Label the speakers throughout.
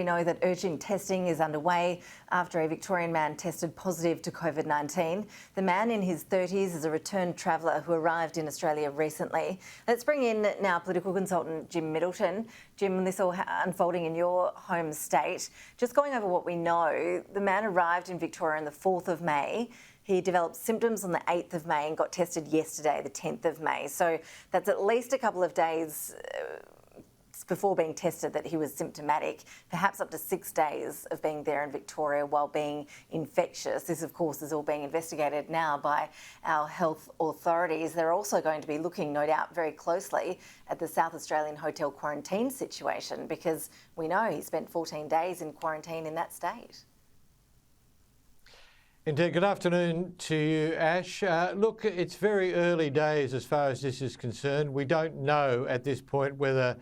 Speaker 1: We know that urgent testing is underway after a Victorian man tested positive to COVID-19. The man in his 30s is a returned traveller who arrived in Australia recently. Let's bring in now political consultant Jim Middleton. Jim, this all unfolding in your home state. Just going over what we know, the man arrived in Victoria on the 4th of May. He developed symptoms on the 8th of May and got tested yesterday, the 10th of May. So that's at least a couple of days before being tested that he was symptomatic, perhaps up to 6 days of being there in Victoria while being infectious. This, of course, is all being investigated now by our health authorities. They're also going to be looking, no doubt, very closely at the South Australian hotel quarantine situation, because we know he spent 14 days in quarantine in that state.
Speaker 2: Indeed. Good afternoon to you, Ash. Look, it's very early days as far as this is concerned. We don't know at this point whether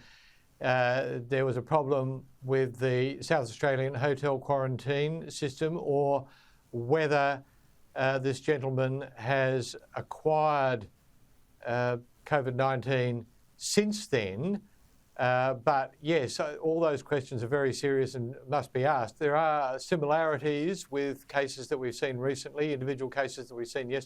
Speaker 2: there was a problem with the South Australian hotel quarantine system or whether this gentleman has acquired COVID-19 since then. But yes, all those questions are very serious and must be asked. There are similarities with cases that we've seen recently, individual cases that we've seen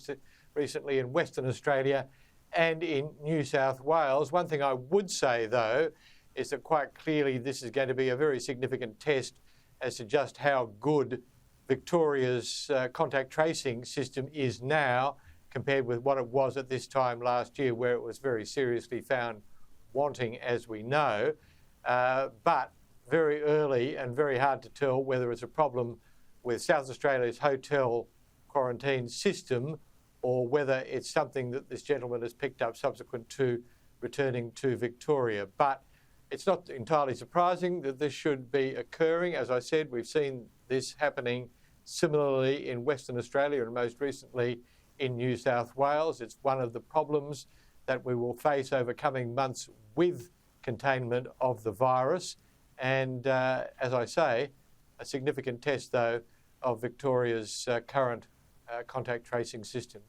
Speaker 2: recently in Western Australia and in New South Wales. One thing I would say, though, is that quite clearly this is going to be a very significant test as to just how good Victoria's contact tracing system is now compared with what it was at this time last year, where it was very seriously found wanting, as we know. But very early and very hard to tell whether it's a problem with South Australia's hotel quarantine system or whether it's something that this gentleman has picked up subsequent to returning to Victoria. But it's not entirely surprising that this should be occurring. As I said, we've seen this happening similarly in Western Australia and most recently in New South Wales. It's one of the problems that we will face over coming months with containment of the virus. And as I say, a significant test, though, of Victoria's current contact tracing system.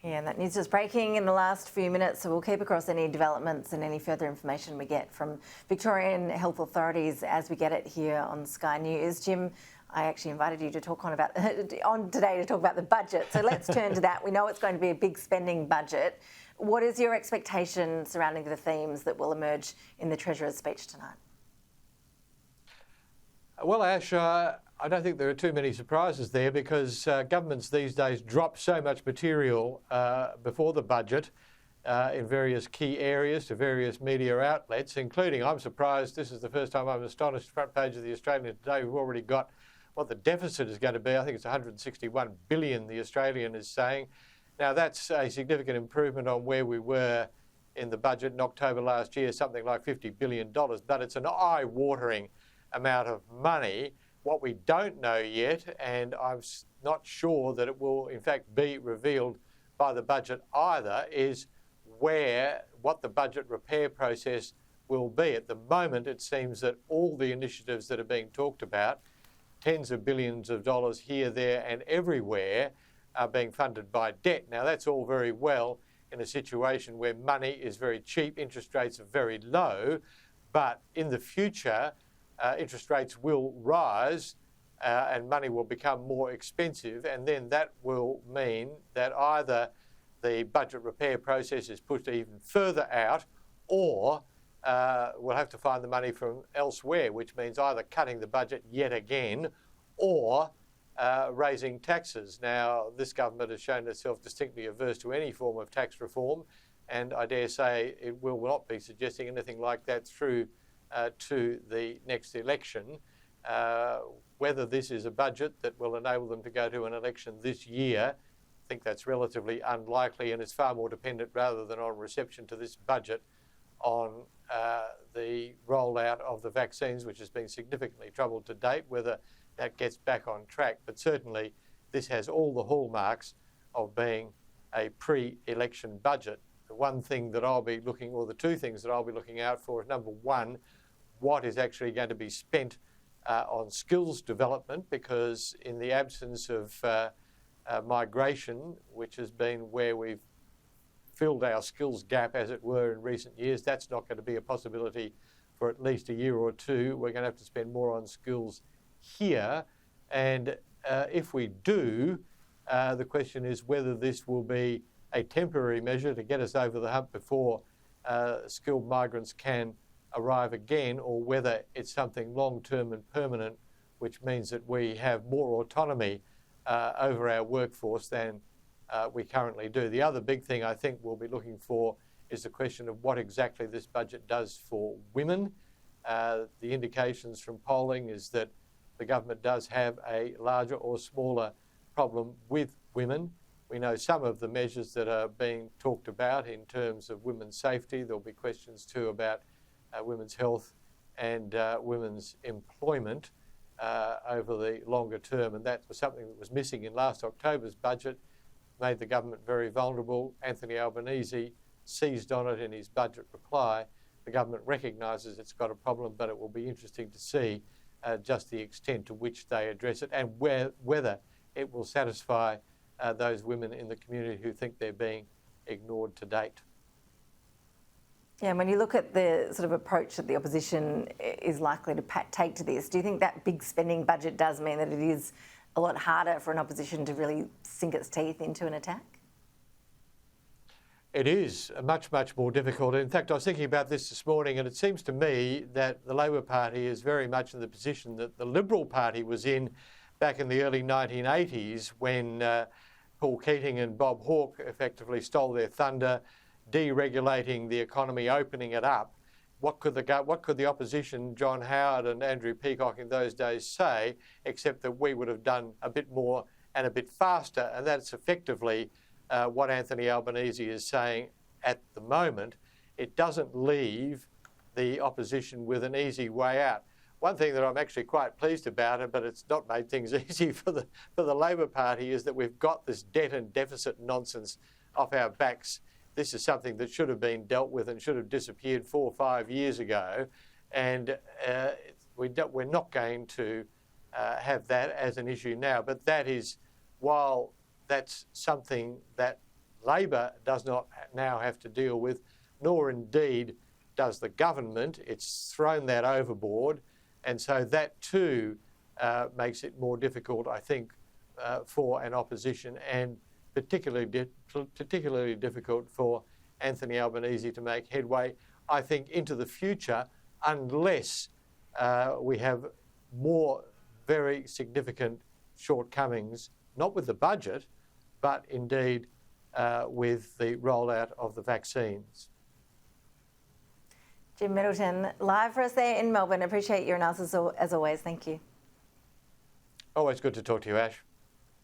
Speaker 1: Yeah, and that news is breaking in the last few minutes, so we'll keep across any developments and any further information we get from Victorian health authorities as we get it here on Sky News. Jim, I actually invited you to talk on today to talk about the budget, so let's turn to that. We know it's going to be a big spending budget. What is your expectation surrounding the themes that will emerge in the Treasurer's speech tonight?
Speaker 2: Well, Ash, I don't think there are too many surprises there because governments these days drop so much material before the budget in various key areas to various media outlets, including, I'm surprised, this is the first time I'm astonished, front page of the Australian today, we've already got what the deficit is going to be. I think it's 161 billion, the Australian is saying. Now, that's a significant improvement on where we were in the budget in October last year, something like $50 billion, but it's an eye-watering amount of money. What we don't know yet, and I'm not sure that it will in fact be revealed by the budget either, is what the budget repair process will be. At the moment, it seems that all the initiatives that are being talked about, tens of billions of dollars here, there and everywhere, are being funded by debt. Now, that's all very well in a situation where money is very cheap, interest rates are very low, but in the future, interest rates will rise and money will become more expensive, and then that will mean that either the budget repair process is pushed even further out or we'll have to find the money from elsewhere, which means either cutting the budget yet again or raising taxes. Now, this government has shown itself distinctly averse to any form of tax reform, and I dare say it will not be suggesting anything like that through to the next election. Whether this is a budget that will enable them to go to an election this year, I think that's relatively unlikely, and it's far more dependent, rather than on reception to this budget, on the rollout of the vaccines, which has been significantly troubled to date, whether that gets back on track. But certainly this has all the hallmarks of being a pre-election budget. The one thing that I'll be looking, or the two things that I'll be looking out for is, number one, what is actually going to be spent on skills development, because in the absence of migration, which has been where we've filled our skills gap, as it were, in recent years, that's not going to be a possibility for at least a year or two. We're going to have to spend more on schools here. And if we do, the question is whether this will be a temporary measure to get us over the hump before skilled migrants can arrive again, or whether it's something long-term and permanent, which means that we have more autonomy over our workforce than we currently do. The other big thing I think we'll be looking for is the question of what exactly this budget does for women. The indications from polling is that the government does have a larger or smaller problem with women. We know some of the measures that are being talked about in terms of women's safety. There'll be questions too about women's health and women's employment over the longer term, and that was something that was missing in last October's budget, made the government very vulnerable. Anthony Albanese seized on it in his budget reply. The government recognises it's got a problem, but it will be interesting to see just the extent to which they address it and whether it will satisfy those women in the community who think they're being ignored to date.
Speaker 1: Yeah, and when you look at the sort of approach that the opposition is likely to take to this, do you think that big spending budget does mean that it is a lot harder for an opposition to really sink its teeth into an attack?
Speaker 2: It is much, much more difficult. In fact, I was thinking about this morning, and it seems to me that the Labor Party is very much in the position that the Liberal Party was in back in the early 1980s when Paul Keating and Bob Hawke effectively stole their thunder, deregulating the economy, opening it up. What could the opposition, John Howard and Andrew Peacock in those days, say, except that we would have done a bit more and a bit faster? And that's effectively what Anthony Albanese is saying at the moment. It doesn't leave the opposition with an easy way out. One thing that I'm actually quite pleased about, it, but it's not made things easy for the Labor Party, is that we've got this debt and deficit nonsense off our backs. This is something that should have been dealt with and should have disappeared 4 or 5 years ago, and we're not going to have that as an issue now. But that is, while that's something that Labor does not now have to deal with, nor indeed does the government. It's thrown that overboard. And so that too makes it more difficult, I think, for an opposition, and particularly difficult for Anthony Albanese to make headway, I think, into the future, unless we have more very significant shortcomings, not with the budget, but indeed with the rollout of the vaccines.
Speaker 1: Jim Middleton, live for us there in Melbourne. Appreciate your analysis as always. Thank you.
Speaker 2: Always good to talk to you, Ash.